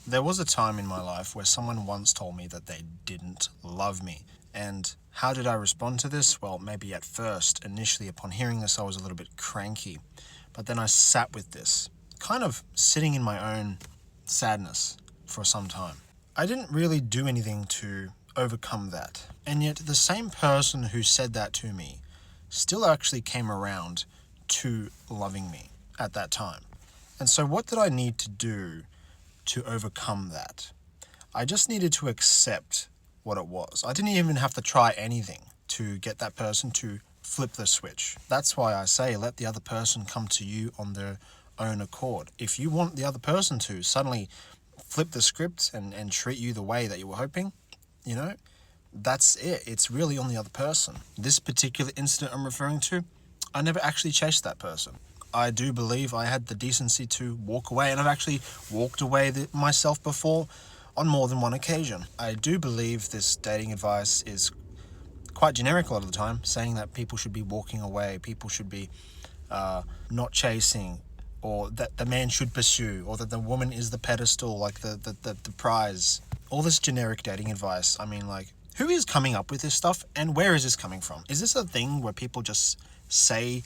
There was a time in my life where someone once told me that they didn't love me. And how did I respond to this? Well, maybe at first, initially upon hearing this, I was a little bit cranky. But then I sat with this, kind of sitting in my own sadness for some time. I didn't really do anything to overcome that. And yet the same person who said that to me still actually came around to loving me at that time. And so what did I need to do to overcome that? I just needed to accept what it was. I didn't even have to try anything to get that person to flip the switch. That's why I say let the other person come to you on their own accord. If you want the other person to suddenly flip the script and treat you the way that you were hoping, that's it. It's really on the other person. This particular incident I'm referring to, I never actually chased that person. I do believe I had the decency to walk away, and I've actually walked away myself before on more than one occasion. I do believe this dating advice is quite generic a lot of the time, saying that people should be walking away, people should be not chasing, or that the man should pursue, or that the woman is the pedestal, like the prize. All this generic dating advice, I mean, like, who is coming up with this stuff, and where is this coming from? Is this a thing where people just say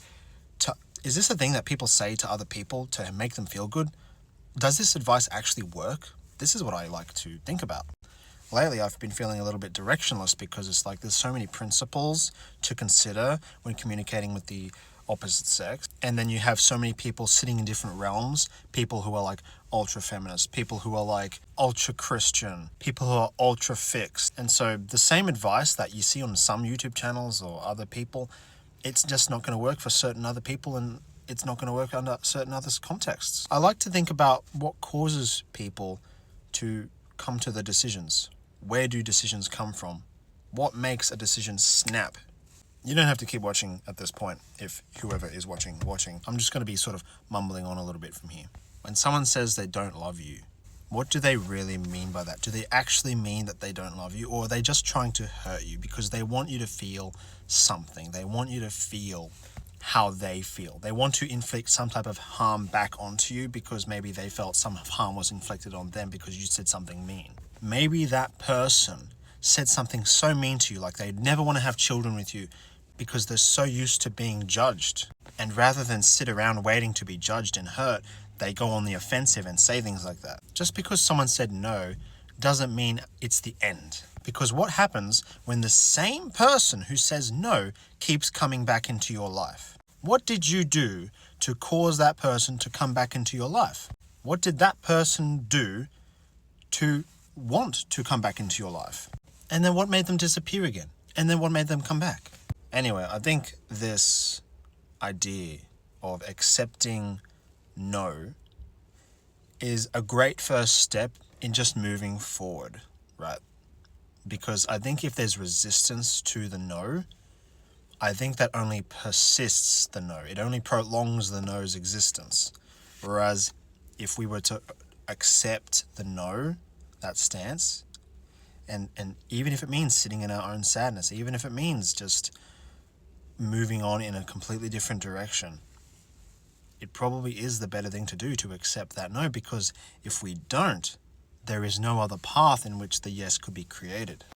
is this a thing that people say to other people to make them feel good? Does this advice actually work? This is what I like to think about. Lately, I've been feeling a little bit directionless because it's like there's so many principles to consider when communicating with the opposite sex. And then you have so many people sitting in different realms, people who are like ultra feminist, people who are like ultra Christian, people who are ultra fixed. And so the same advice that you see on some YouTube channels or other people, it's just not going to work for certain other people, and it's not going to work under certain other contexts. I like to think about what causes people to come to the decisions. Where do decisions come from? What makes a decision snap? You don't have to keep watching at this point if whoever is watching. I'm just going to be sort of mumbling on a little bit from here. When someone says they don't love you, what do they really mean by that? Do they actually mean that they don't love you, or are they just trying to hurt you because they want you to feel something? They want you to feel how they feel. They want to inflict some type of harm back onto you because maybe they felt some harm was inflicted on them because you said something mean. Maybe that person said something so mean to you, like they'd never want to have children with you because they're so used to being judged. And rather than sit around waiting to be judged and hurt, they go on the offensive and say things like that. Just because someone said no doesn't mean it's the end. Because what happens when the same person who says no keeps coming back into your life? What did you do to cause that person to come back into your life? What did that person do to want to come back into your life? And then what made them disappear again? And then what made them come back? Anyway, I think this idea of accepting no is a great first step in just moving forward, right? Because I think if there's resistance to the no, I think that only persists the no. It only prolongs the no's existence. Whereas if we were to accept the no, that stance, and even if it means sitting in our own sadness, even if it means just moving on in a completely different direction, it probably is the better thing to do to accept that no, because if we don't, there is no other path in which the yes could be created.